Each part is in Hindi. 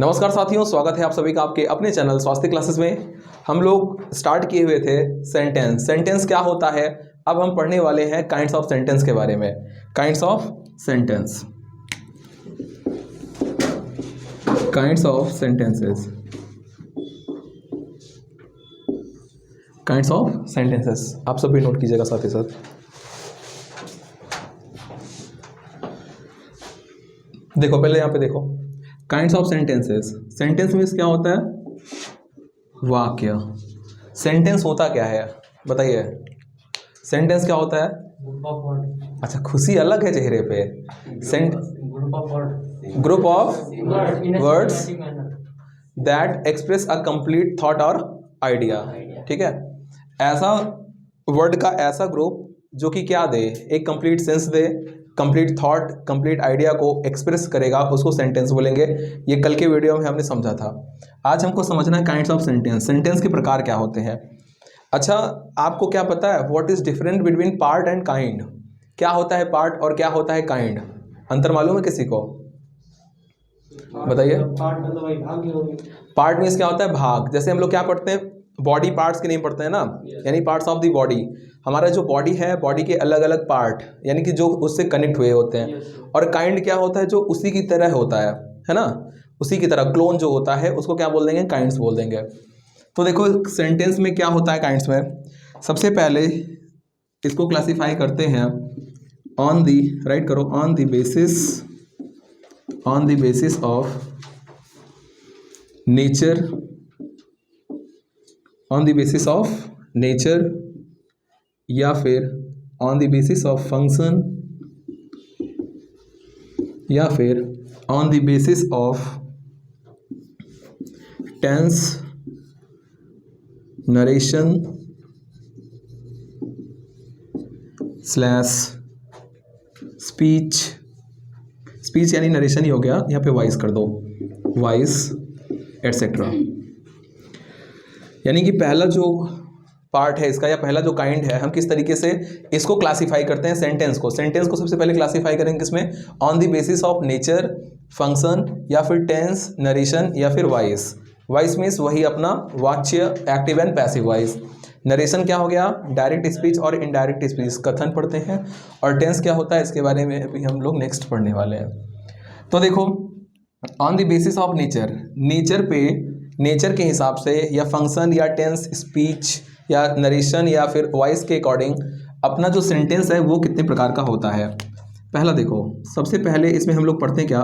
नमस्कार साथियों, स्वागत है आप सभी का आपके अपने चैनल स्वास्थ्य क्लासेस में। हम लोग स्टार्ट किए हुए थे सेंटेंस क्या होता है। अब हम पढ़ने वाले हैं काइंड्स ऑफ सेंटेंस के बारे में। काइंड्स ऑफ सेंटेंसेस आप सभी नोट कीजिएगा साथ ही साथ। देखो, पहले यहाँ पे देखो, काइंड्स ऑफ सेंटेंस मीन्स क्या होता है? वाक्य। सेंटेंस होता क्या है बताइए? सेंटेंस क्या होता है? अच्छा, खुशी अलग है चेहरे पे। Group of words that express a complete thought और आइडिया। ठीक है, ऐसा वर्ड का ऐसा ग्रुप जो कि क्या दे, एक complete sense they, complete thought, complete idea को एक्सप्रेस करेगा, उसको सेंटेंस बोलेंगे। ये कल के वीडियो में हमने समझा था। आज हमको समझना है काइंड्स ऑफ सेंटेंस के प्रकार क्या होते हैं। अच्छा, आपको क्या पता है what is different between part and kind? क्या होता है पार्ट और क्या होता है काइंड? अंतर मालूम है किसी को? बताइए। पार्ट मीन्स क्या होता है? भाग। जैसे हम लोग क्या पढ़ते हैं, बॉडी पार्ट्स के नहीं पढ़ते हैं ना, यानी पार्ट्स ऑफ द बॉडी। हमारा जो बॉडी है, बॉडी के अलग अलग पार्ट, यानी कि जो उससे कनेक्ट हुए होते हैं। और काइंड क्या होता है? जो उसी की तरह होता है ना, उसी की तरह क्लोन जो होता है, उसको क्या बोल देंगे? काइंड्स बोल देंगे। तो देखो, सेंटेंस में क्या होता है काइंड्स में। सबसे पहले इसको क्लासिफाई करते हैं ऑन दी, राइट करो, on the basis of nature, on the basis of nature, या फिर on the basis of function, या फिर on the basis of tense, narration slash speech यानी नरेशन ही हो गया, यहाँ पे वॉइस कर दो, वॉइस एटसेट्रा। यानी कि पहला जो पार्ट है इसका, या पहला जो काइंड है, हम किस तरीके से इसको क्लासिफाई करते हैं सेंटेंस को सबसे पहले क्लासिफाई करेंगे किसमें? On the basis of nature, function, या फिर टेंस, नरेशन, या फिर वॉइस। वॉइस मीन्स वही अपना वाच्य, active and passive voice. Narration क्या हो गया? डायरेक्ट स्पीच और इनडायरेक्ट स्पीच, कथन पढ़ते हैं। और टेंस क्या होता है, इसके बारे में अभी हम लोग नेक्स्ट पढ़ने वाले हैं। तो देखो, on the basis of nature पे, नेचर के हिसाब से, या फंक्शन, या टेंस, स्पीच, या नरेशन, या फिर वॉइस के अकॉर्डिंग अपना जो सेंटेंस है वो कितने प्रकार का होता है। पहला देखो, सबसे पहले इसमें हम लोग पढ़ते हैं क्या?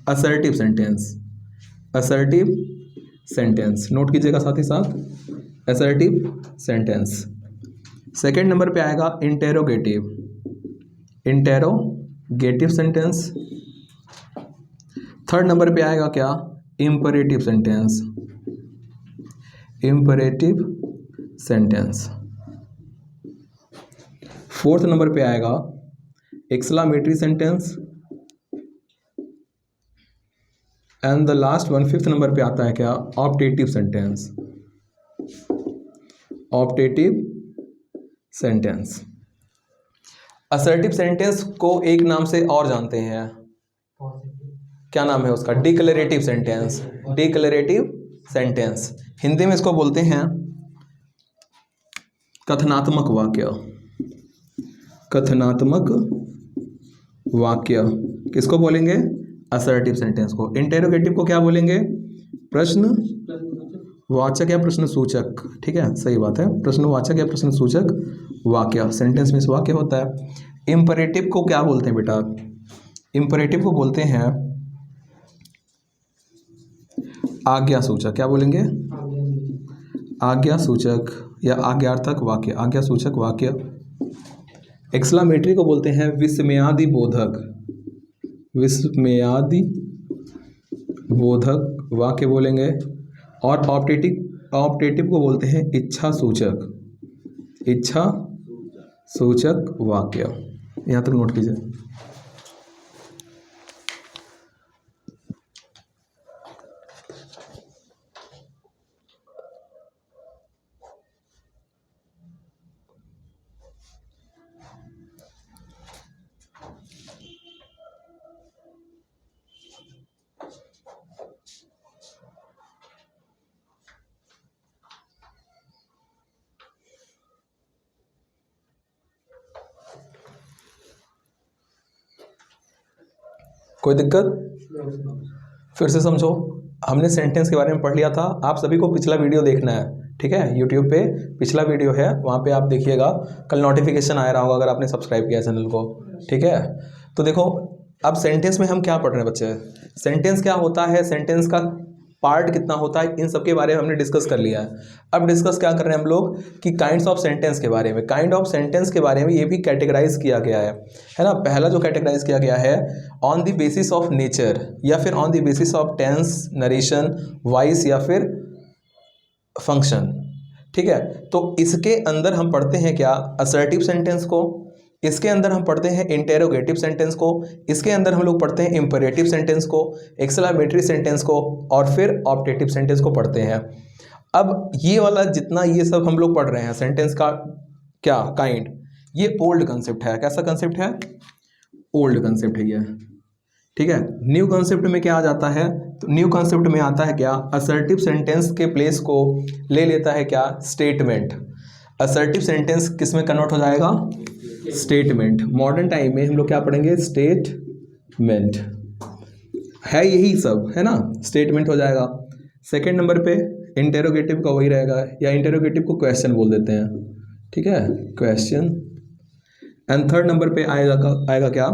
Assertive sentence. नोट कीजिएगा साथ ही साथ, असर्टिव सेंटेंस। सेकेंड नंबर पे आएगा इंटेरोगेटिव सेंटेंस। थर्ड नंबर पे आएगा क्या? Imperative sentence. फोर्थ नंबर पे आएगा exclamatory sentence. And the last one, fifth number पे आता है क्या? Optative sentence. असर्टिव सेंटेंस को एक नाम से और जानते हैं, क्या नाम है उसका? Declarative sentence. हिंदी में इसको बोलते हैं कथनात्मक वाक्य। किसको बोलेंगे? असर्टिव सेंटेंस को। इंटेरोगेटिव को क्या बोलेंगे? प्रश्नवाचक या प्रश्न सूचक। ठीक है, सही बात है, प्रश्नवाचक या प्रश्न सूचक वाक्य। सेंटेंस में वाक्य होता है। इंपरेटिव को क्या बोलते हैं बेटा? इंपरेटिव को बोलते हैं आज्ञा सूचक। क्या बोलेंगे? आज्ञा सूचक या आज्ञार्थक वाक्य। एक्सक्लेमेटरी को बोलते हैं विस्मयादि बोधक वाक्य बोलेंगे। और ऑप्टेटिव को बोलते हैं इच्छा सूचक वाक्य। यहाँ तक नोट कीजिए। कोई दिक्कत? फिर से समझो, हमने सेंटेंस के बारे में पढ़ लिया था, आप सभी को पिछला वीडियो देखना है, ठीक है, यूट्यूब पे पिछला वीडियो है, वहाँ पे आप देखिएगा, कल नोटिफिकेशन आया रहा होगा अगर आपने सब्सक्राइब किया चैनल को, ठीक है। तो देखो अब सेंटेंस में हम क्या पढ़ रहे हैं बच्चे, सेंटेंस क्या होता है, सेंटेंस का पार्ट कितना होता है, इन सब के बारे में हमने डिस्कस कर लिया है। अब डिस्कस क्या कर रहे हैं हम लोग कि काइंड्स ऑफ सेंटेंस के बारे में, काइंड ऑफ सेंटेंस के बारे में ये भी कैटेगराइज किया गया है ना। पहला जो कैटेगराइज किया गया है on the basis of nature, या फिर on the basis of tense, narration, voice या फिर फंक्शन, ठीक है। तो इसके अंदर हम पढ़ते हैं क्या, असर्टिव सेंटेंस को, इसके अंदर हम पढ़ते हैं इंटेरोगेटिव सेंटेंस को, इसके अंदर हम लोग पढ़ते हैं इंपेरेटिव सेंटेंस को, एक्सक्लेमेटरी सेंटेंस को, और फिर ऑप्टेटिव सेंटेंस को पढ़ते हैं। अब ये वाला जितना ये सब हम लोग पढ़ रहे हैं सेंटेंस का क्या काइंड, ये ओल्ड कंसेप्ट है। कैसा कंसेप्ट है? ओल्ड कंसेप्ट है ये, ठीक है। न्यू कंसेप्ट में क्या आ जाता है, तो न्यू कंसेप्ट में आता है क्या, असर्टिव सेंटेंस के प्लेस को ले लेता है क्या, स्टेटमेंट। असर्टिव सेंटेंस किस में कन्वर्ट हो जाएगा, स्टेटमेंट। मॉडर्न टाइम में हम लोग क्या पढ़ेंगे, स्टेटमेंट है, यही सब है ना, स्टेटमेंट हो जाएगा। सेकंड नंबर पे इंटेरोगेटिव का वही रहेगा, या इंटेरोगेटिव को क्वेश्चन बोल देते हैं, ठीक है, क्वेश्चन। एंड थर्ड नंबर पे आएगा क्या,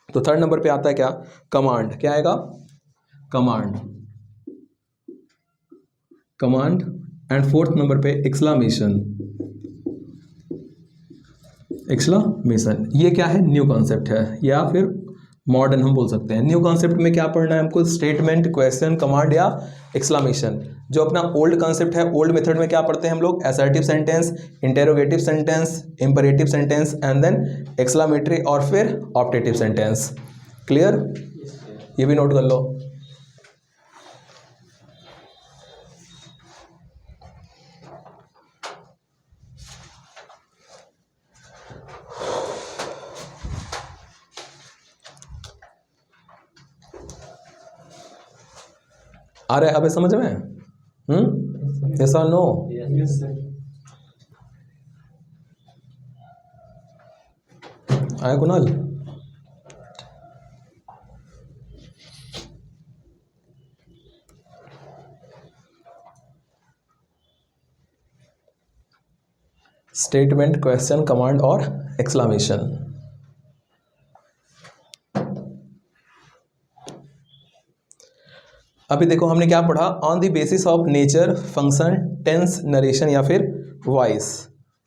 तो थर्ड नंबर पे आता है क्या, कमांड। क्या आएगा, command, command. And fourth number पे एक्सक्लेमेशन, एक्सक्लेमेशन। ये क्या है, न्यू कॉन्सेप्ट है, या फिर मॉडर्न हम बोल सकते हैं। न्यू कॉन्सेप्ट में क्या पढ़ना है हमको, स्टेटमेंट, क्वेश्चन, कमांड या एक्सक्लेमेशन। जो अपना ओल्ड कॉन्सेप्ट है, ओल्ड मेथड में क्या पढ़ते हैं हम लोग, assertive sentence, interrogative sentence, imperative sentence, and then exclamatory और फिर ऑप्टेटिव सेंटेंस। क्लियर? ये भी नोट कर लो। आ रहा है अब समझ में? ऐसा नो? आया कुणाल? स्टेटमेंट, क्वेश्चन, कमांड और एक्सक्लेमेशन। अभी देखो हमने क्या पढ़ा, on the basis of nature, function, tense, narration या फिर वॉइस,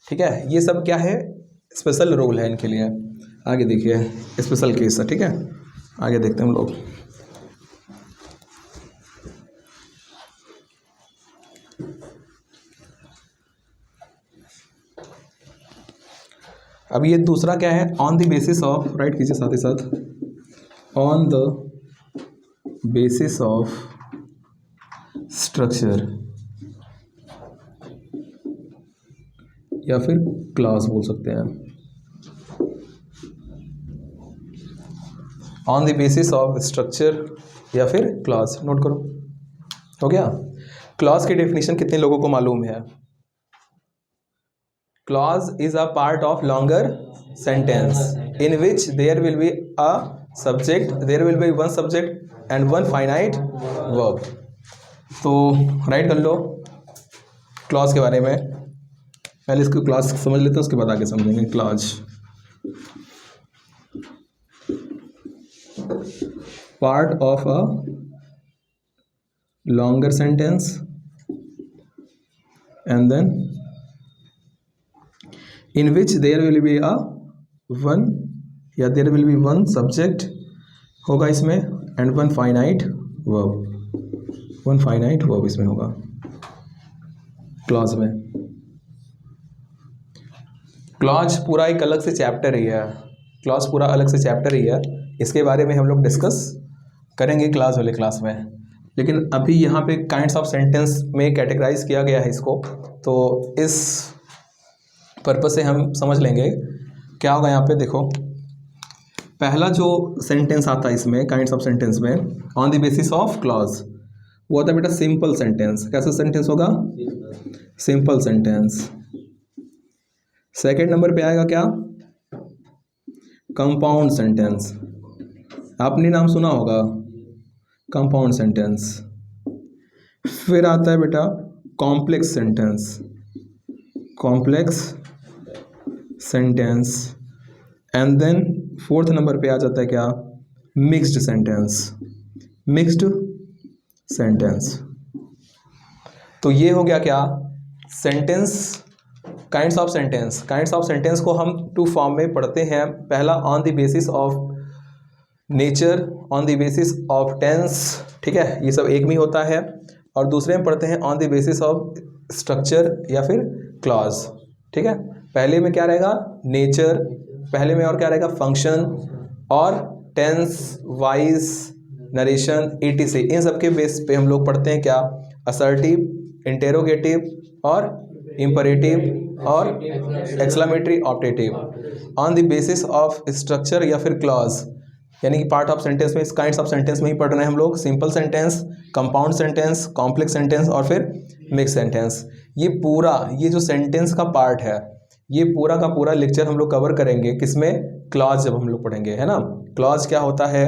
ठीक है। ये सब क्या है, स्पेशल रोल है इनके लिए। आगे देखिए स्पेशल केस है, ठीक है, आगे देखते हैं हम लोग। अब ये दूसरा क्या है, on the basis of, right कीजिए साथ ही साथ, on the basis of structure या फिर क्लास बोल सकते हैं। On the basis of structure या फिर क्लास, नोट करो, हो गया। क्लॉज की डेफिनेशन कितने लोगों को मालूम है? Clause is a part of longer sentence in which there will be a subject, there will be one subject and one finite verb. तो राइट कर लो क्लॉज के बारे में, पहले इसको क्लॉज समझ लेते हैं, उसके बाद आगे समझेंगे। Clause part of a longer sentence and then in which there will be a one या there will be one subject होगा इसमें and one finite verb इसमें होगा क्लॉज में। क्लॉज पूरा एक अलग से चैप्टर ही है, क्लॉज पूरा अलग से चैप्टर ही है, इसके बारे में हम लोग डिस्कस करेंगे क्लास वाले क्लास में। लेकिन अभी यहाँ पे काइंड्स ऑफ सेंटेंस में कैटेगराइज किया गया है इसको, तो इस पर्पस से हम समझ लेंगे क्या होगा। यहाँ पे देखो पहला जो सेंटेंस आता है इसमें काइंड्स ऑफ सेंटेंस में, on the basis of clause, वो होता है बेटा सिंपल सेंटेंस। कैसा सेंटेंस होगा? Simple sentence. सेकेंड नंबर पे आएगा क्या? Compound sentence. आपने नाम सुना होगा कंपाउंड सेंटेंस। फिर आता है बेटा complex sentence, complex sentence. And then fourth number पे आ जाता है क्या, मिक्स्ड सेंटेंस, मिक्स्ड सेंटेंस। तो ये हो गया क्या, sentence, kinds of sentence. Kinds of sentence को हम टू फॉर्म में पढ़ते हैं। पहला on the basis of nature, on the basis of tense, ठीक है, ये सब एक में ही होता है। और दूसरे में पढ़ते हैं on the basis of structure या फिर क्लॉज, ठीक है। पहले में क्या रहेगा, नेचर, पहले में और क्या रहेगा, फंक्शन, और टेंस, वाइज, नरेशन, etc। इन सब के बेस पे हम लोग पढ़ते हैं क्या, असर्टिव, इंटेरोगेटिव और इंपरेटिव और exclamatory optative. On the basis of structure या फिर क्लॉज, यानी कि पार्ट ऑफ सेंटेंस में, इस काइंड्स ऑफ सेंटेंस में ही पढ़ रहे हैं हम लोग। Simple sentence, compound sentence, complex sentence और फिर मिक्स सेंटेंस। ये पूरा, ये जो सेंटेंस का पार्ट है, ये पूरा का पूरा लेक्चर हम लोग कवर करेंगे किसमें, क्लॉज जब हम लोग पढ़ेंगे, है ना। क्लॉज क्या होता है,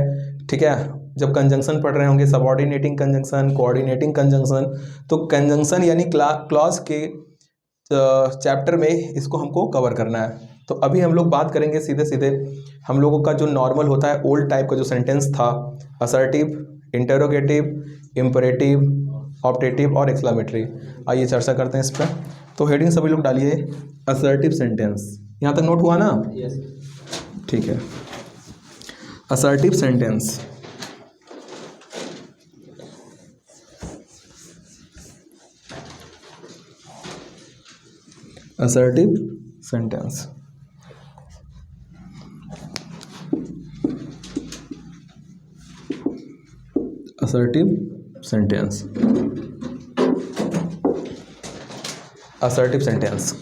ठीक है, जब कंजंक्शन पढ़ रहे होंगे, सबऑर्डिनेटिंग कंजंक्शन, कोऑर्डिनेटिंग कंजंक्शन। तो कंजंक्शन यानी क्लॉज के चैप्टर में इसको हमको कवर करना है। तो अभी हम लोग बात करेंगे सीधे सीधे हम लोगों का जो नॉर्मल होता है, ओल्ड टाइप का जो सेंटेंस था, असर्टिव, इंटेरोगेटिव, इंपरेटिव, ऑप्टेटिव और एक्सक्लेमेटरी। आइए चर्चा करते हैं इस पर। तो हेडिंग सभी लोग डालिए, असर्टिव सेंटेंस। यहाँ तक नोट हुआ ना? यस। ठीक है। Assertive sentence, assertive sentence. Assertive sentence, assertive sentence.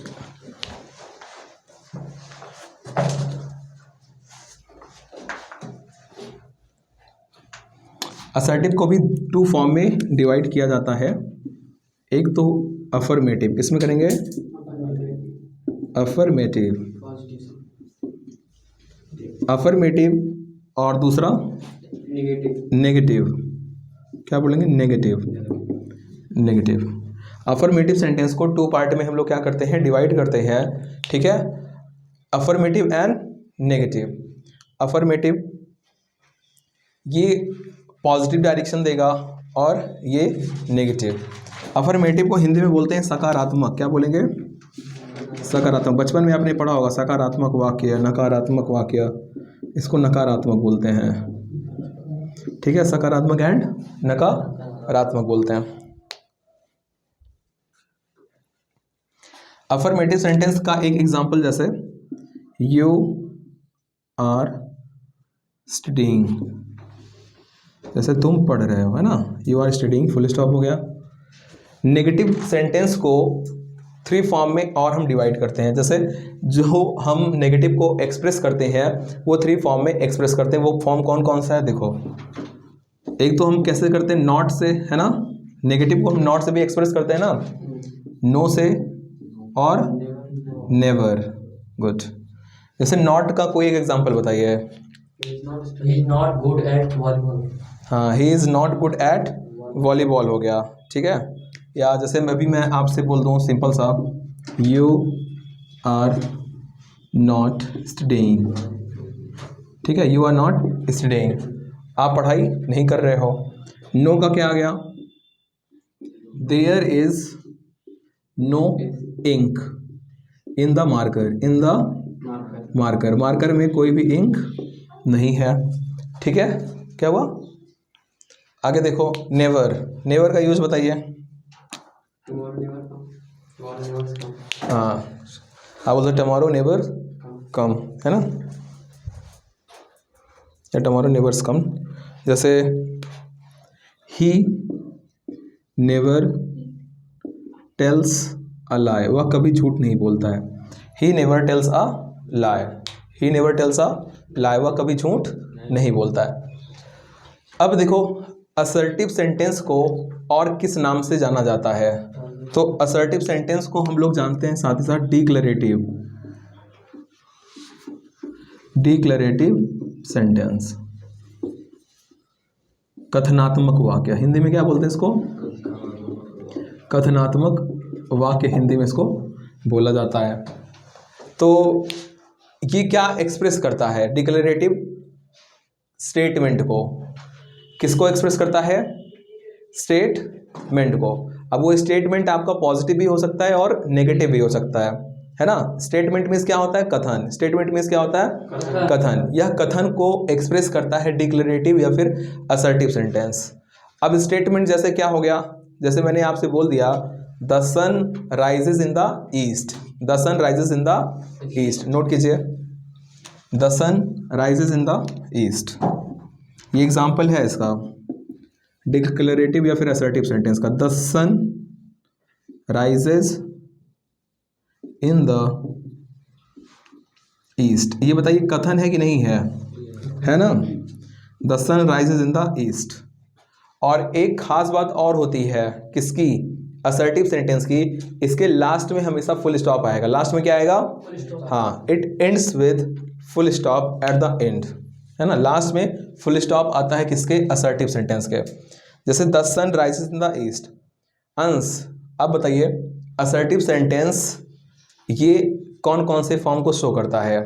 Assertive को भी टू फॉर्म में डिवाइड किया जाता है। एक तो अफर्मेटिव, किसमें करेंगे, अफर्मेटिव, अफर्मेटिव, और दूसरा नेगेटिव। क्या बोलेंगे, नेगेटिव, नेगेटिव। अफर्मेटिव सेंटेंस को टू पार्ट में हम लोग क्या करते हैं, डिवाइड करते हैं, ठीक है। Affirmative and negative. अफर्मेटिव ये पॉजिटिव डायरेक्शन देगा और ये नेगेटिव। अफर्मेटिव को हिंदी में बोलते हैं सकारात्मक। क्या बोलेंगे, सकारात्मक। बचपन में आपने पढ़ा होगा सकारात्मक वाक्य, नकारात्मक वाक्य, इसको नकारात्मक बोलते हैं, ठीक है। सकारात्मक एंड नकारात्मक बोलते हैं। अफर्मेटिव सेंटेंस का एक एग्जांपल, जैसे यू आर स्टडीइंग, जैसे तुम पढ़ रहे हो, है ना, you are studying, full stop हो गया। नेगेटिव सेंटेंस को थ्री फॉर्म में और हम डिवाइड करते हैं। जैसे जो हम नेगेटिव को एक्सप्रेस करते हैं वो थ्री फॉर्म में एक्सप्रेस करते हैं। वो फॉर्म कौन कौन सा है, देखो। एक तो हम कैसे करते हैं, नॉट से, है ना। नेगेटिव को हम नॉट से भी एक्सप्रेस करते हैं ना, नो से और नेवर। गुड। जैसे नॉट का कोई एक एग्जांपल बताइए। He is not good at volleyball. हाँ, he is not good at volleyball हो गया, ठीक है। या जैसे मैं आपसे बोल दूँ सिंपल सा, यू आर नॉट स्टडीइंग, ठीक है, यू आर नॉट स्टडीइंग, आप पढ़ाई नहीं कर रहे हो। नो का क्या आ गया, there is no ink in the marker, in the marker, marker में कोई भी इंक नहीं है, ठीक है। क्या हुआ, आगे देखो, नेवर, नेवर का यूज बताइए। हाँ, I was tomorrow never come, है ना, या टुमारो नेवर्स कम। जैसे ही नेवर टेल्स अ लाई, वह कभी झूठ नहीं बोलता है। He never tells a lie, he never tells a lie, वह कभी झूठ नहीं बोलता है। अब देखो, असर्टिव सेंटेंस को और किस नाम से जाना जाता है, तो असर्टिव सेंटेंस को हम लोग जानते हैं साथ ही साथ डिक्लेरेटिव, डिक्लेरेटिव सेंटेंस, कथनात्मक वाक्य, हिंदी में क्या बोलते हैं इसको? कथनात्मक वाक्य हिंदी में इसको बोला जाता है। तो ये क्या एक्सप्रेस करता है? डिक्लेरेटिव स्टेटमेंट को। किसको एक्सप्रेस करता है? स्टेटमेंट को। अब वो स्टेटमेंट आपका पॉजिटिव भी हो सकता है और नेगेटिव भी हो सकता है ना। स्टेटमेंट मीन्स क्या होता है? कथन। स्टेटमेंट मीन्स क्या होता है? कथन। यह कथन को एक्सप्रेस करता है डिक्लेरेटिव या फिर असर्टिव सेंटेंस। अब स्टेटमेंट जैसे क्या हो गया? जैसे मैंने आपसे बोल दिया the sun rises in the east. The sun rises in the east, note कीजिए, the sun rises in the east. ये एग्जाम्पल है इसका डिक्लेरेटिव या फिर असर्टिव सेंटेंस का। The sun rises in the east. ये बताइए कथन है कि नहीं है ना? The sun rises in the east. और एक खास बात और होती है किसकी? असर्टिव सेंटेंस की। इसके लास्ट में हमेशा फुल स्टॉप आएगा। लास्ट में क्या आएगा? हाँ, it ends with full stop at the end, है ना। लास्ट में फुल स्टॉप आता है किसके? असर्टिव सेंटेंस के। जैसे the sun rises in the east, Ansh. अब बताइए असर्टिव सेंटेंस ये कौन कौन से फॉर्म को शो करता है?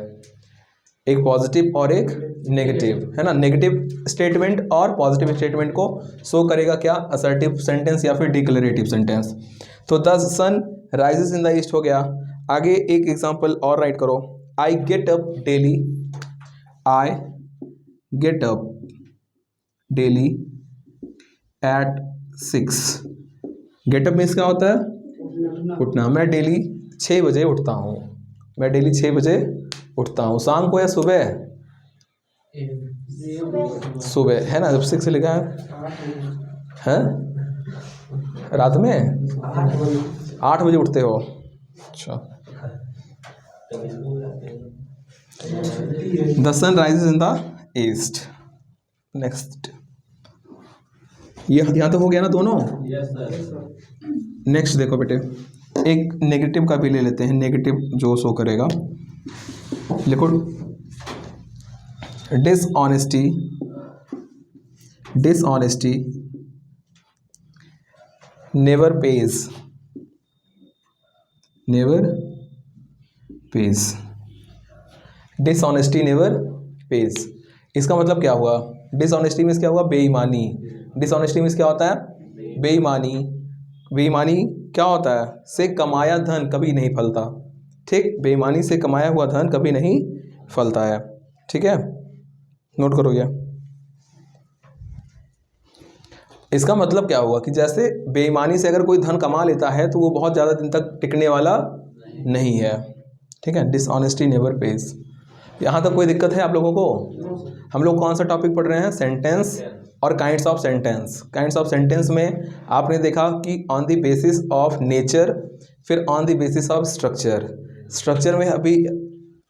एक पॉजिटिव और एक नेगेटिव, है ना। नेगेटिव स्टेटमेंट और पॉजिटिव स्टेटमेंट को शो करेगा क्या? असर्टिव सेंटेंस या फिर डिक्लेरेटिव सेंटेंस। तो the sun rises in the east हो गया। आगे एक एग्जांपल और राइट करो। I get up daily, I get up daily at 6। Get up means क्या होता है? उठना। मैं डेली 6 बजे उठता हूँ। मैं डेली 6 बजे उठता हूँ। शाम को या सुबह? सुबह, है ना। जब 6 से लिखा है रात में 8 बजे उठते हो? अच्छा। The sun rises in the east. Next, ये यहाँ तो हो गया ना दोनों? नेक्स्ट देखो बेटे, एक नेगेटिव का भी ले लेते हैं। नेगेटिव जो शो करेगा, लिखो dishonesty. Dishonesty never page. Never page. Dishonesty never page. इसका मतलब क्या हुआ? डिसऑनेस्टी मीन्स क्या हुआ? बेईमानी। डिसऑनेस्टी मीन्स क्या होता है? बेईमानी। बेईमानी क्या होता है? से कमाया धन कभी नहीं फलता। ठीक, बेईमानी से कमाया हुआ धन कभी नहीं फलता है। ठीक है, नोट करोगे। इसका मतलब क्या हुआ कि जैसे बेईमानी से अगर कोई धन कमा लेता है तो वो बहुत ज़्यादा दिन तक टिकने वाला नहीं है। ठीक है, डिसऑनेस्टी नेवर पेज। यहाँ तक कोई दिक्कत है आप लोगों को? हम लोग कौन सा टॉपिक पढ़ रहे हैं? सेंटेंस और kinds of sentence. Kinds of sentence में आपने देखा कि on the basis of nature, फिर on the basis of structure. Structure में अभी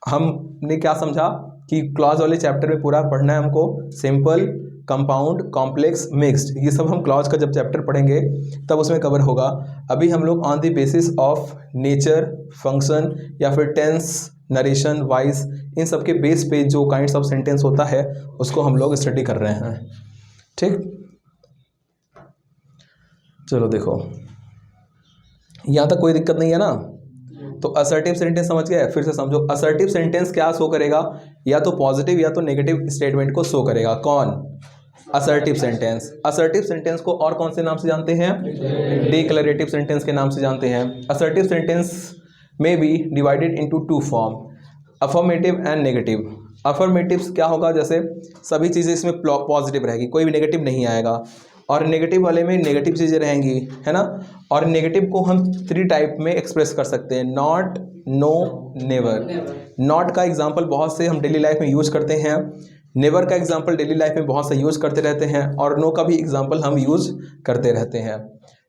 हमने क्या समझा कि क्लॉज वाले चैप्टर में पूरा पढ़ना है हमको। सिंपल, कंपाउंड, कॉम्प्लेक्स, मिक्स्ड, ये सब हम क्लॉज का जब चैप्टर पढ़ेंगे तब उसमें कवर होगा। अभी हम लोग on the basis of nature, function या फिर टेंस, नरेशन, वॉइस, इन सब के बेस पे जो काइंड्स ऑफ सेंटेंस होता है उसको हम लोग स्टडी कर रहे हैं। ठीक, चलो देखो, यहाँ तक कोई दिक्कत नहीं है ना। तो असर्टिव सेंटेंस समझ गए? फिर से समझो। असर्टिव सेंटेंस क्या शो करेगा? या तो पॉजिटिव या तो नेगेटिव स्टेटमेंट को शो करेगा। कौन? Assertive sentence. असर्टिव सेंटेंस को और कौन से नाम से जानते हैं? डिक्लेरेटिव सेंटेंस के नाम से जानते हैं। असर्टिव सेंटेंस में be divided into 2 form, affirmative and negative. Affirmative क्या होगा? जैसे सभी चीज़ें इसमें पॉजिटिव रहेगी, कोई भी नेगेटिव नहीं आएगा। और नेगेटिव वाले में नेगेटिव चीज़ें रहेंगी, है ना। और नेगेटिव को हम 3 टाइप में एक्सप्रेस कर सकते हैं, नॉट, नो, नेवर। नॉट का एग्जांपल बहुत से हम डेली लाइफ में यूज़ करते हैं। नेवर का एग्जांपल डेली लाइफ में बहुत से यूज़ करते रहते हैं। और नो का भी एग्जांपल हम यूज़ करते रहते हैं।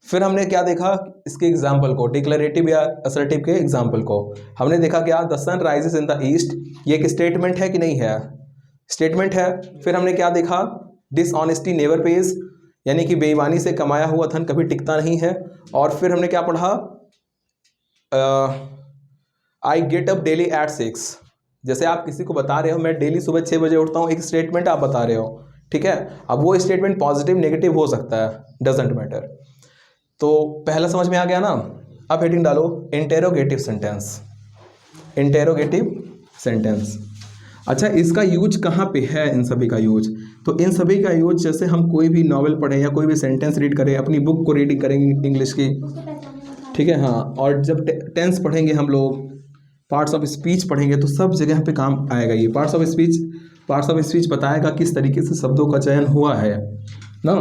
फिर हमने क्या देखा? इसके एग्जाम्पल को, डिक्लेरेटिव या असर्टिव के एग्जाम्पल को हमने देखा क्या? The sun rises in the east, ये एक स्टेटमेंट है कि नहीं है? स्टेटमेंट है। फिर हमने क्या देखा? डिसऑनेस्टी नेवर पेज, यानी कि बेईमानी से कमाया हुआ धन कभी टिकता नहीं है। और फिर हमने क्या पढ़ा? I get up daily at 6। जैसे आप किसी को बता रहे हो मैं डेली सुबह 6 बजे उठता हूँ, एक स्टेटमेंट आप बता रहे हो ठीक है। अब वो स्टेटमेंट पॉजिटिव नेगेटिव हो सकता है, डजेंट मैटर। तो पहला समझ में आ गया ना। अब हेडिंग डालो इंटेरोगेटिव सेंटेंस। इंटेरोगेटिव सेंटेंस, अच्छा इसका यूज कहाँ पे है, इन सभी का यूज? तो इन सभी का यूज जैसे हम कोई भी नॉवेल पढ़ें या कोई भी सेंटेंस रीड करें, अपनी बुक को रीडिंग करेंगे इंग्लिश की, ठीक है, हाँ, और जब टेंस पढ़ेंगे हम लोग, पार्ट्स ऑफ स्पीच पढ़ेंगे, तो सब जगह पे काम आएगा ये। पार्ट्स ऑफ स्पीच बताएगा किस तरीके से शब्दों का चयन हुआ है ना।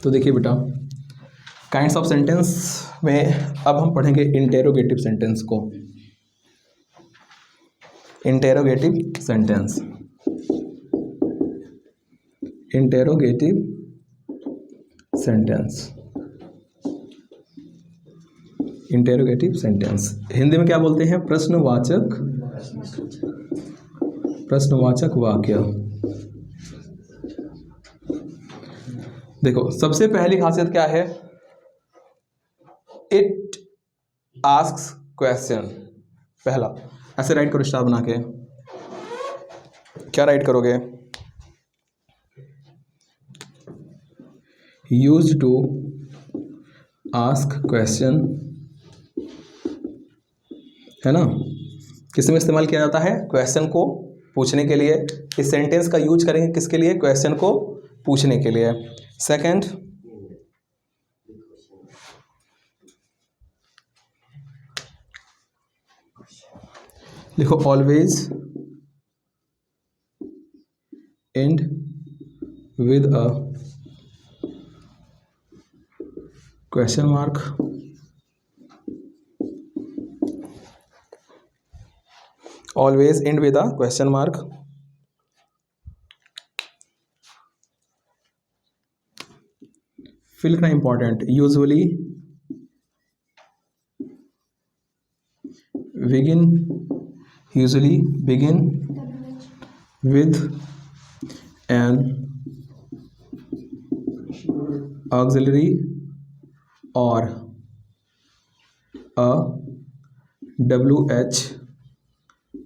तो देखिए बेटा, काइंड्स ऑफ सेंटेंस में अब हम पढ़ेंगे इंटेरोगेटिव सेंटेंस को। Interrogative sentence, interrogative sentence, interrogative sentence Hindi में क्या बोलते हैं? प्रश्नवाचक वाक्य। देखो सबसे पहली खासियत क्या है? It asks question. पहला ऐसे राइट करो स्टार बना के, क्या राइट करोगे? यूज्ड टू आस्क क्वेश्चन, है ना। किस में इस्तेमाल किया जाता है? क्वेश्चन को पूछने के लिए। इस सेंटेंस का यूज करेंगे किसके लिए? क्वेश्चन को पूछने के लिए। सेकंड, लिखो always end with a question mark. Always end with a question mark. फिर लिखना important, usually begin with an auxiliary or a WH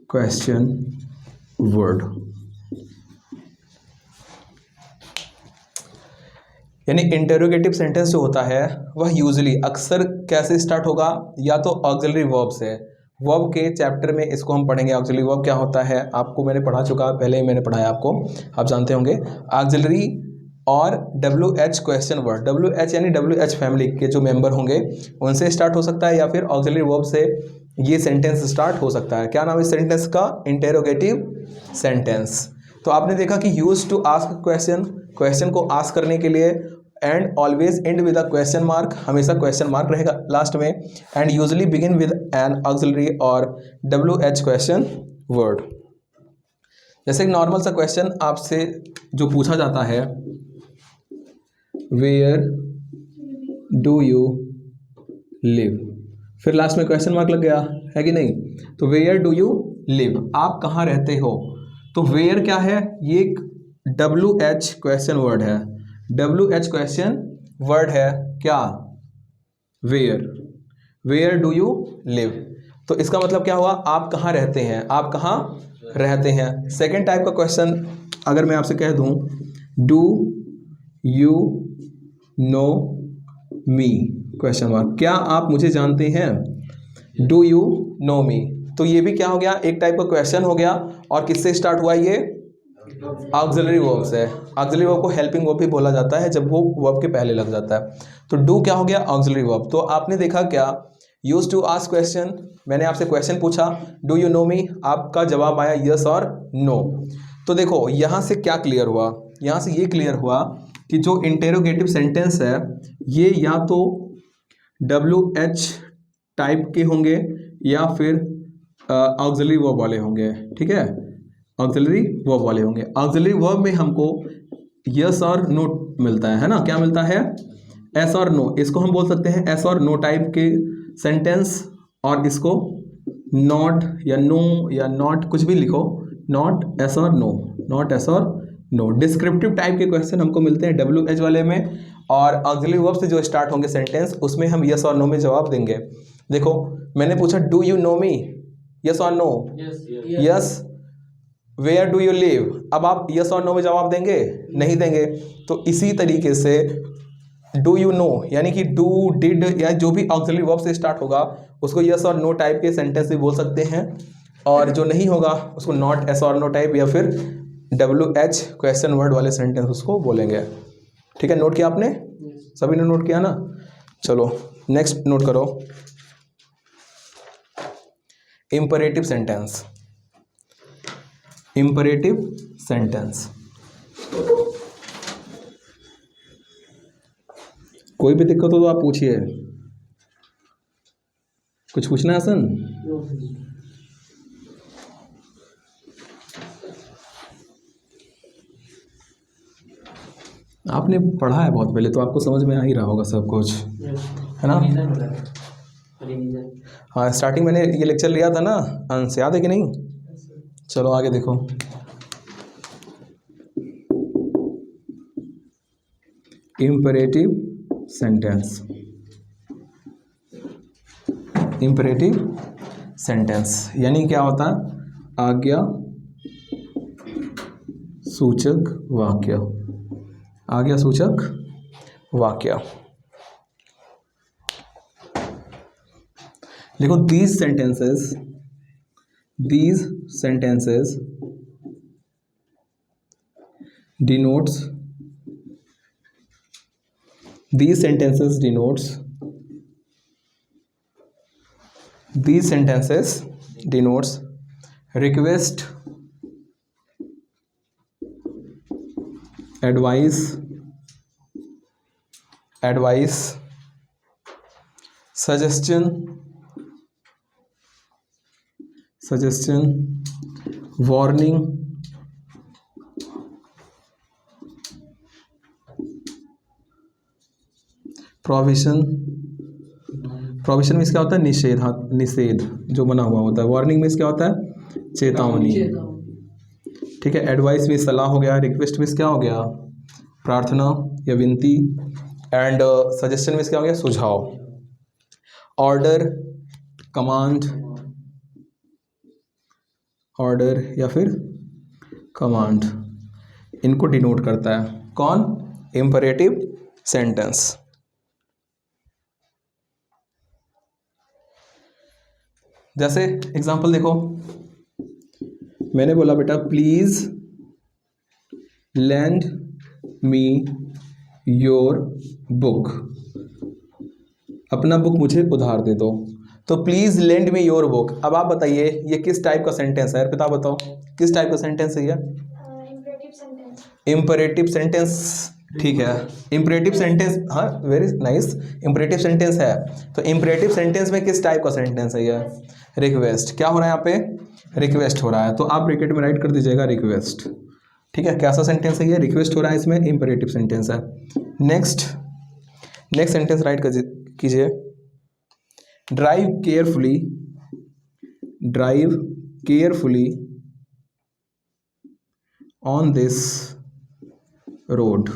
question word। यानी इंटेरोगेटिव सेंटेंस जो होता है वह यूजुअली अक्सर कैसे स्टार्ट होगा? या तो ऑक्सिलरी वर्ब से। वर्ब के चैप्टर में इसको हम पढ़ेंगे। ऑक्सिलरी वर्ब क्या होता है आपको मैंने पढ़ा चुका, पहले ही मैंने पढ़ाया आपको, आप जानते होंगे। Auxiliary or WH question word. WH यानी WH फैमिली के जो मेंबर होंगे उनसे स्टार्ट हो सकता है, या फिर ऑक्सिलरी वर्ब से ये सेंटेंस स्टार्ट हो सकता है। क्या नाम है इस सेंटेंस का? Interrogative sentence. तो आपने देखा कि use to ask question, question को आस्क करने के लिए, and always end with a question mark, हमेशा क्वेश्चन मार्क रहेगा लास्ट में, and usually begin with an auxiliary or WH question word. जैसे एक नॉर्मल सा क्वेश्चन आपसे जो पूछा जाता है, वेयर डू यू लिव, फिर लास्ट में क्वेश्चन मार्क लग गया, है कि नहीं? तो वेयर डू यू लिव, आप कहाँ रहते हो। तो वेयर क्या है? ये एक WH क्वेश्चन वर्ड है। WH क्वेश्चन वर्ड है क्या? Where do you live. तो इसका मतलब क्या हुआ? आप कहाँ रहते हैं, आप कहाँ रहते हैं। सेकेंड टाइप का क्वेश्चन अगर मैं आपसे कह दूं, do you know me question mark, क्या आप मुझे जानते हैं? डू यू नो मी। तो ये भी क्या हो गया? एक टाइप का क्वेश्चन हो गया। और किससे स्टार्ट हुआ? ये ऑक्सिलरी वर्ब से। ऑक्सिलरी वर्ब को हेल्पिंग वर्ब भी बोला जाता है जब वो वर्ब के पहले लग जाता है। तो डू क्या हो गया? Auxiliary verb. तो आपने देखा क्या? यूज टू आस्क क्वेश्चन, मैंने आपसे क्वेश्चन पूछा, डू यू नो मी, आपका जवाब आया यस और नो। तो देखो यहाँ से क्या क्लियर हुआ? यहाँ से ये क्लियर हुआ कि जो इंटेरोगेटिव सेंटेंस है ये या तो WH टाइप के होंगे या फिर ऑक्सिलरी वर्ब वाले होंगे, ठीक है, ऑक्सिलरी वर्ब वाले होंगे। ऑक्सिलरी वर्ब में हमको यस और नो मिलता है ना। क्या मिलता है? एस और नो। इसको हम बोल सकते हैं एस और नो टाइप के सेंटेंस, और इसको नॉट या नो या नॉट कुछ भी लिखो, नॉट एस और नो, नॉट एस और नो। डिस्क्रिप्टिव टाइप के क्वेश्चन हमको मिलते हैं WH वाले में, और ऑक्सिलरी वर्ब से जो स्टार्ट होंगे सेंटेंस उसमें हम यस और नो में जवाब देंगे। देखो मैंने पूछा do you know me, yes और no? Yes. Where do you live, अब आप यस और नो में जवाब देंगे, नहीं देंगे। तो इसी तरीके से डू यू नो यानी कि डू, डिड या जो भी ऑक्सिलरी वर्ब से स्टार्ट होगा उसको यस और नो टाइप के सेंटेंस भी बोल सकते हैं, और जो नहीं होगा उसको नॉट एस और नो टाइप या फिर WH क्वेश्चन वर्ड वाले सेंटेंस उसको बोलेंगे। ठीक है, नोट किया आपने? सभी ने नोट किया ना? चलो नेक्स्ट नोट करो, इंपरेटिव सेंटेंस। इंपरेटिव सेंटेंस, कोई भी दिक्कत हो तो आप पूछिए। कुछ पूछना है हसन? आपने पढ़ा है बहुत पहले तो आपको समझ में आ ही रहा होगा सब कुछ, है ना? हाँ, स्टार्टिंग मैंने ये लेक्चर लिया था ना अंश, याद है कि नहीं? चलो आगे देखो, इंपरेटिव सेंटेंस। इंपरेटिव सेंटेंस यानी क्या होता है? आज्ञा सूचक वाक्य। आज्ञा सूचक वाक्य। देखो, these sentences denotes request, advice, suggestion, warning, provision means क्या होता है? निषेध। हाँ, निषेध जो बना हुआ होता है। वार्निंग मीन्स क्या होता है? चेतावनी। ठीक है, एडवाइस मीन्स सलाह हो गया। रिक्वेस्ट मीन्स क्या हो गया? प्रार्थना या विनती। एंड सजेशन मीन्स क्या हो गया? सुझाव। ऑर्डर, कमांड, ऑर्डर या फिर कमांड, इनको डिनोट करता है कौन? Imperative sentence. जैसे एग्जांपल देखो, मैंने बोला बेटा please land me your book, अपना बुक मुझे उधार दे दो। तो please lend me your book. अब आप बताइए ये किस टाइप का सेंटेंस है? पिता बताओ किस टाइप का सेंटेंस है ये? Imperative sentence. ठीक है, इंपरेटिव सेंटेंस, हाँ वेरी नाइस, इंपरेटिव सेंटेंस है। तो इंपरेटिव सेंटेंस में किस टाइप का सेंटेंस है ये? रिक्वेस्ट। क्या हो रहा है यहाँ पे? रिक्वेस्ट हो रहा है। तो आप ब्रैकेट में राइट कर दीजिएगा रिक्वेस्ट। ठीक है, कैसा सेंटेंस है ये? रिक्वेस्ट हो रहा है, इसमें इंपरेटिव सेंटेंस है। नेक्स्ट सेंटेंस राइट कीजिए, drive carefully on this road.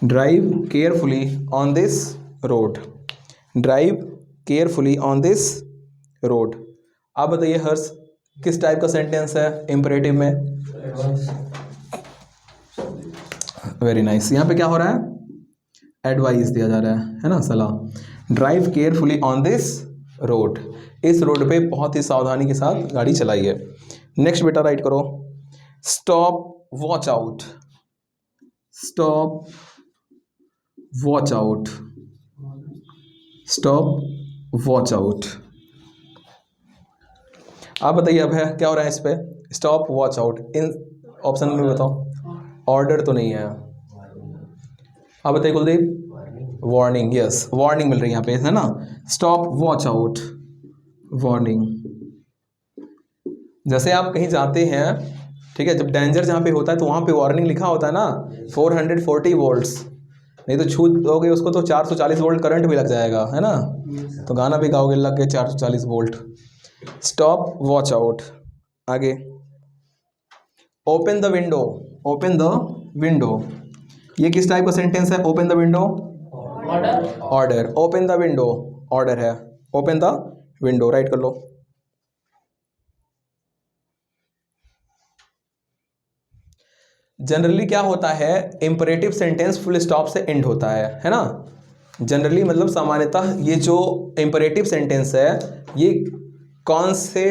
Drive carefully on this road. Drive carefully on this road. आप बताइए हर्ष, किस टाइप का सेंटेंस है इंपरेटिव में? Very nice. यहाँ पे क्या हो रहा है? एडवाइस दिया जा रहा है ना, सलाह। Drive carefully on this road, इस रोड पे बहुत ही सावधानी के साथ गाड़ी चलाइए। नेक्स्ट बेटा राइट करो, stop watch out. Stop watch out. Stop watch out. आप बताइए अब है क्या हो रहा है इस पे? Stop watch out. इन ऑप्शन में बताओ, ऑर्डर तो नहीं है। आप बताइए कुलदीप। वार्निंग, यस वार्निंग मिल रही है यहाँ पे, है ना? Stop watch out, warning. जैसे आप कहीं जाते हैं, ठीक है, जब डेंजर जहाँ पे होता है तो वहाँ पे वार्निंग लिखा होता है ना, 440 वोल्ट्स, नहीं तो छू दोगे उसको तो 440 वोल्ट करंट भी लग जाएगा, है ना? तो गाना भी गाओगे लग गए 440 वोल्ट। Stop watch out. आगे, open the window. Open the window, ये किस टाइप का सेंटेंस है? Open the window, order. Open the window order है। ओपन द विंडो राइट कर लो। जनरली क्या होता है, इम्परेटिव सेंटेंस फुल स्टॉप से एंड होता है ना। जनरली मतलब सामान्यतः ये जो इम्परेटिव सेंटेंस है ये कौन से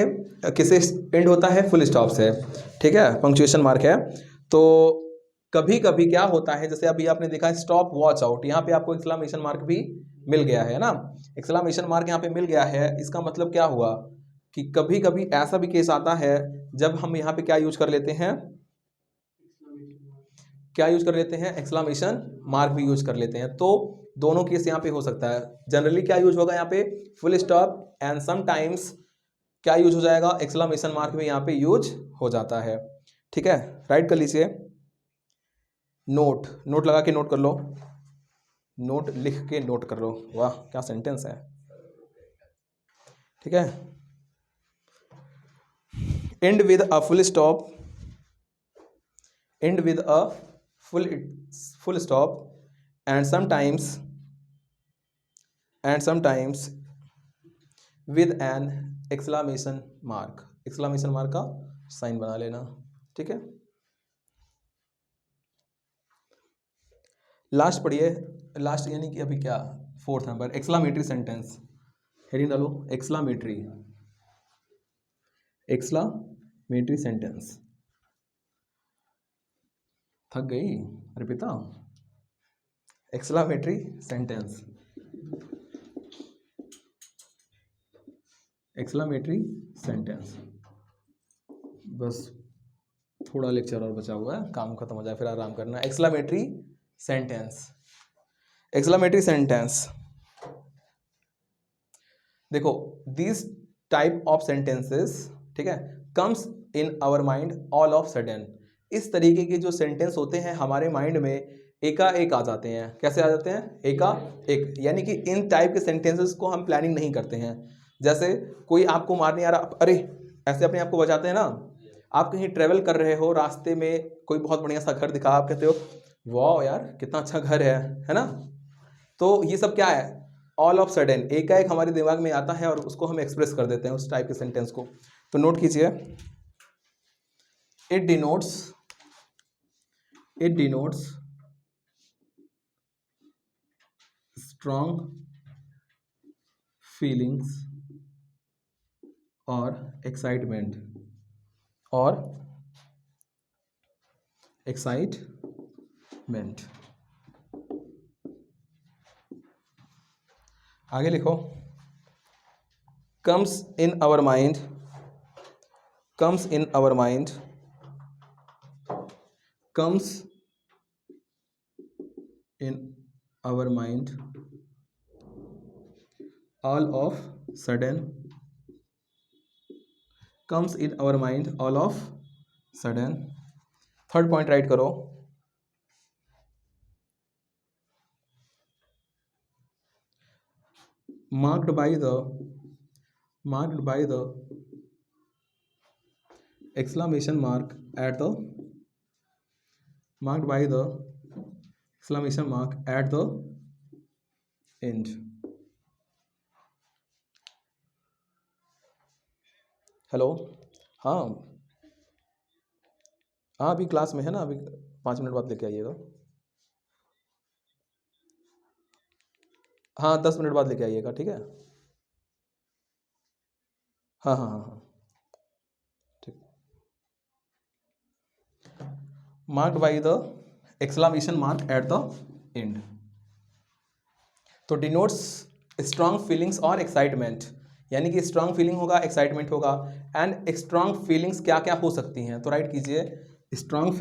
किसे एंड होता है, फुल स्टॉप से, ठीक है, पंक्चुएशन मार्क है। तो कभी कभी क्या होता है, जैसे अभी आपने देखा स्टॉप वॉच आउट, यहाँ पे आपको एक्सक्लेमेशन मार्क भी मिल गया है ना, एक्सक्लेमेशन मार्क यहाँ पे मिल गया है। इसका मतलब क्या हुआ कि कभी कभी ऐसा भी केस आता है जब हम यहाँ पे क्या यूज कर लेते हैं, क्या यूज कर लेते हैं, एक्सक्लेमेशन मार्क भी यूज कर लेते हैं। तो दोनों केस यहाँ पे हो सकता है। जनरली क्या यूज होगा यहाँ पे, फुल स्टॉप, एंड समटाइम्स क्या यूज हो जाएगा, एक्सक्लेमेशन मार्क भी यहाँ पे यूज हो जाता है, ठीक है। राइट कर लीजिए, नोट, नोट लगा के नोट कर लो, नोट लिख के नोट कर लो। वाह क्या सेंटेंस है, ठीक है। And with a full stop, and with a full stop, and sometimes with an exclamation mark, exclamation mark का साइन बना लेना, ठीक है। लास्ट पढ़िए, लास्ट यानी कि अभी क्या, 4th number, exclamatory sentence. Heading डालो एक्सक्लेमेटरी, एक्सक्लेमेटरी सेंटेंस। थक गई Arpita, exclamatory sentence, exclamatory sentence. बस थोड़ा लेक्चर और बचा हुआ है, काम खत्म हो जाए फिर आराम करना। एक्सक्लेमेटरी सेंटेंस, एक्सक्लेमेटरी सेंटेंस, देखो दिस टाइप ऑफ सेंटेंसेस, ठीक है, comes in our mind all of sudden. इस तरीके के जो सेंटेंस होते हैं हमारे माइंड में एकाएक आ जाते हैं। कैसे आ जाते हैं, एकाएक, यानी कि इन टाइप के सेंटेंसेस को हम प्लानिंग नहीं करते हैं। जैसे कोई आपको मारने आ रहा, अरे ऐसे अपने आप को बचाते हैं ना। आप कहीं ट्रेवल कर रहे हो, रास्ते में कोई बहुत बढ़िया सा घर दिखा, आप कहते हो वाह यार कितना अच्छा घर है ना। तो ये सब क्या है, ऑल ऑफ सडन, एकाएक हमारे दिमाग में आता है और उसको हम एक्सप्रेस कर देते हैं उस टाइप के सेंटेंस को। तो नोट कीजिए, इट डिनोट्स स्ट्रॉन्ग फीलिंग्स और एक्साइटमेंट, आगे लिखो, comes in our mind, comes in our mind, comes in our mind all of sudden, comes in our mind all of sudden। Third point right करो, marked by the exclamation mark at the, marked by the exclamation mark at the end। Hello, हाँ हाँ अभी क्लास में है ना, अभी 5 मिनट बाद लेके आइएगा। हाँ 10 मिनट बाद लेके आइएगा, ठीक है। हाँ हाँ हाँ हाँ ठीक। Marked by the exclamation mark at the end, तो डिनोट्स स्ट्रॉन्ग फीलिंग्स और एक्साइटमेंट, यानी कि स्ट्रॉन्ग फीलिंग होगा, एक्साइटमेंट होगा। एंड स्ट्रॉन्ग फीलिंग्स क्या क्या हो सकती हैं, तो राइट कीजिए, strong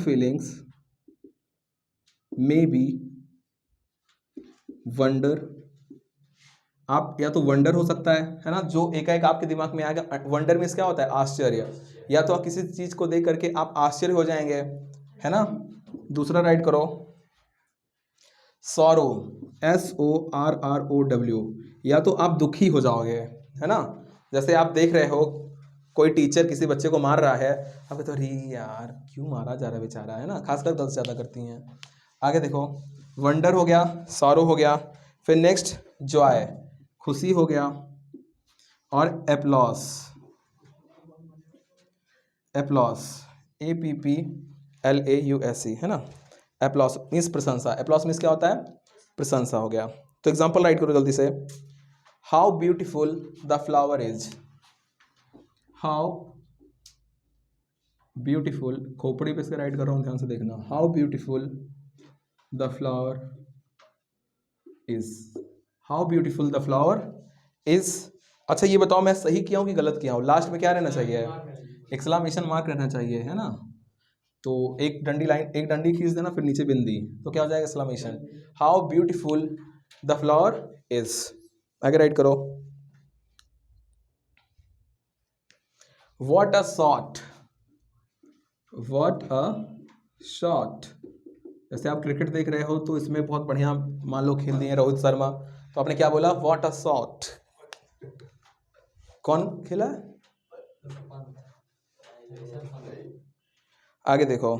feelings may be wonder, आप या तो वंडर हो सकता है ना, जो एकाएक आपके दिमाग में आएगा। वंडर मीन्स क्या होता है, आश्चर्य, या तो आप किसी चीज को देख करके आप आश्चर्य हो जाएंगे, है ना। दूसरा राइट करो, सॉरो, SORROW, या तो आप दुखी हो जाओगे, है ना। जैसे आप देख रहे हो कोई टीचर किसी बच्चे को मार रहा है, आप कहते हो अरे यार क्यों मारा जा रहा है बेचारा, है ना, खासकर गर्ल्स ज़्यादा करती हैं। आगे देखो, वंडर हो गया, सॉरो हो गया, फिर नेक्स्ट जॉय, खुशी हो गया, और एप्लॉस APPLAUSE है ना। एप्लॉस मीन्स प्रशंसा, एप्लॉस मीन्स क्या होता है, प्रशंसा हो गया। तो एग्जाम्पल राइट करो जल्दी से। How beautiful the flower is, how beautiful, खोपड़ी पे से राइट कर रहा हूँ, ध्यान से देखना। How beautiful the flower is, how beautiful the flower is. अच्छा ये बताओ मैं सही किया हूँ कि गलत किया हूँ? लास्ट में क्या रहना चाहिए, एक्सक्लेमेशन मार्क रहना चाहिए, है ना। तो एक डंडी लाइन, एक डंडी खींच देना, फिर नीचे बिंदी, तो क्या हो जाएगा, exclamation. How beautiful the flower is. आगे राइट करो। What a shot, what a shot. जैसे आप क्रिकेट देख रहे हो तो इसमें बहुत बढ़िया मान लो खेल दिए रोहित शर्मा, तो आपने क्या बोला, व्हाट अ शॉट। कौन खेला, आगे देखो।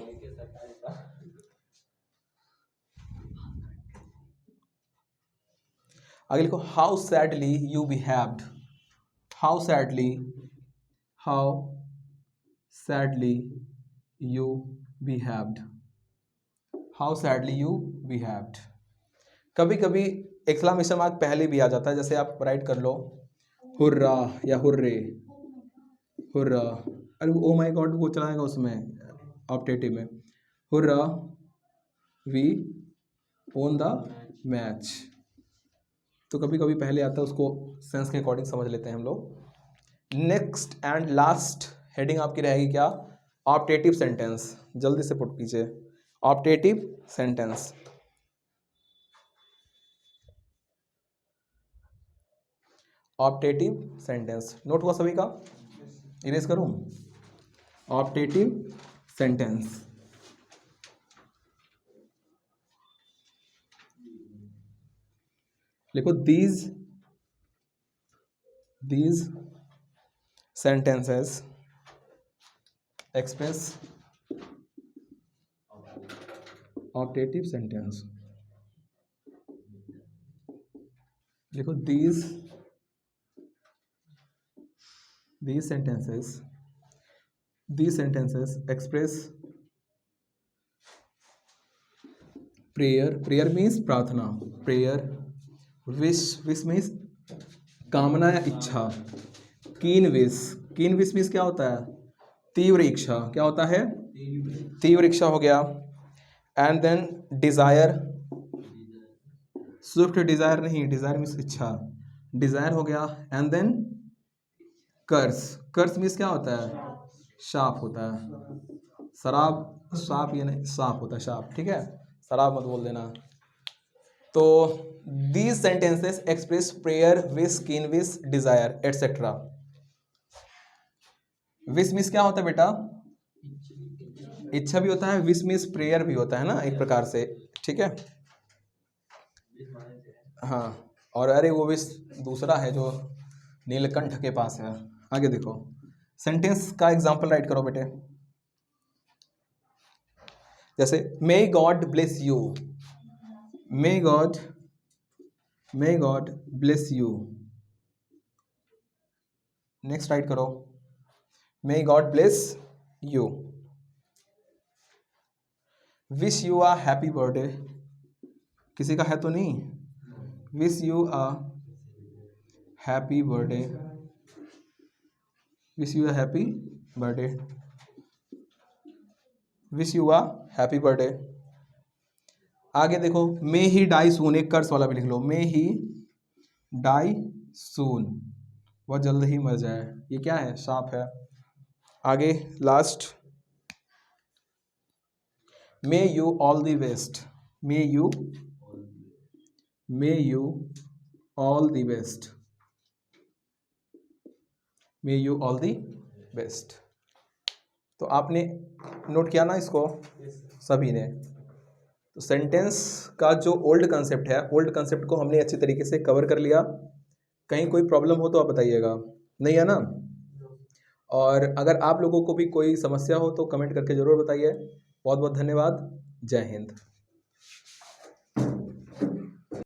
आगे लिखो, how sadly you behaved, how sadly, how sadly you behaved, how sadly you behaved. कभी कभी एक्सक्लेमेशन मार्क पहले भी आ जाता है, जैसे आप राइट कर लो हुर्रा या हुर्रे, हुर्रा, अरे ओ माय गॉड वो चलाएगा उसमें ऑप्टेटिव में, hurrah we won the match. तो कभी कभी पहले आता है, उसको सेंस के अकॉर्डिंग समझ लेते हैं हम लोग। नेक्स्ट एंड लास्ट हेडिंग आपकी रहेगी क्या, ऑप्टेटिव सेंटेंस। जल्दी से पुट कीजिए, optative sentence. Optative sentence note हुआ सभी का, इरेज करूं, ऑप्टेटिव सेंटेंस। लिखो, these sentences express optative sentence। लिखो, these sentences express prayer means प्रार्थना, prayer, wish means कामना या इच्छा, कीन विश मीन्स क्या होता है, तीव्र इच्छा, क्या होता है, तीव्र इच्छा हो गया। And then desire, Swift Dzire नहीं, डिजायर मीन्स इच्छा, डिजायर हो गया। एंड देन कर्स मीन्स क्या होता है, शाप होता है, शराब शाप ये नहीं, साफ होता है शाप, ठीक है, शराब मत बोल देना। तो these sentences express prayer, wish, keen wish, desire, etc। Wish means क्या होता है बेटा, इच्छा भी होता है, विश मीन्स प्रेयर भी होता है ना एक प्रकार से, ठीक है। हाँ, और अरे वो विश दूसरा है जो नीलकंठ के पास है। आगे देखो, सेंटेंस का एग्जांपल राइट करो बेटे। जैसे may God bless you, may God bless you. Next write करो, may God bless you. Wish you a happy birthday, किसी का है तो नहीं, wish you a happy birthday, wish you a happy birthday, wish you a happy birthday. आगे देखो, मे ही डाई सून, एक कर्स वाला भी लिख लो, मे ही डाई सून, वह जल्द ही मर जाए, ये क्या है, शाप है। आगे last, may you all the best, may you all the best, may you all the best. तो आपने नोट किया ना इसको, सभी ने। तो सेंटेंस का जो ओल्ड कंसेप्ट है, ओल्ड कंसेप्ट को हमने अच्छी तरीके से कवर कर लिया। कहीं कोई प्रॉब्लम हो तो आप बताइएगा, नहीं है ना। और अगर आप लोगों को भी कोई समस्या हो तो कमेंट करके ज़रूर बताइए। बहुत बहुत धन्यवाद, जय हिंद।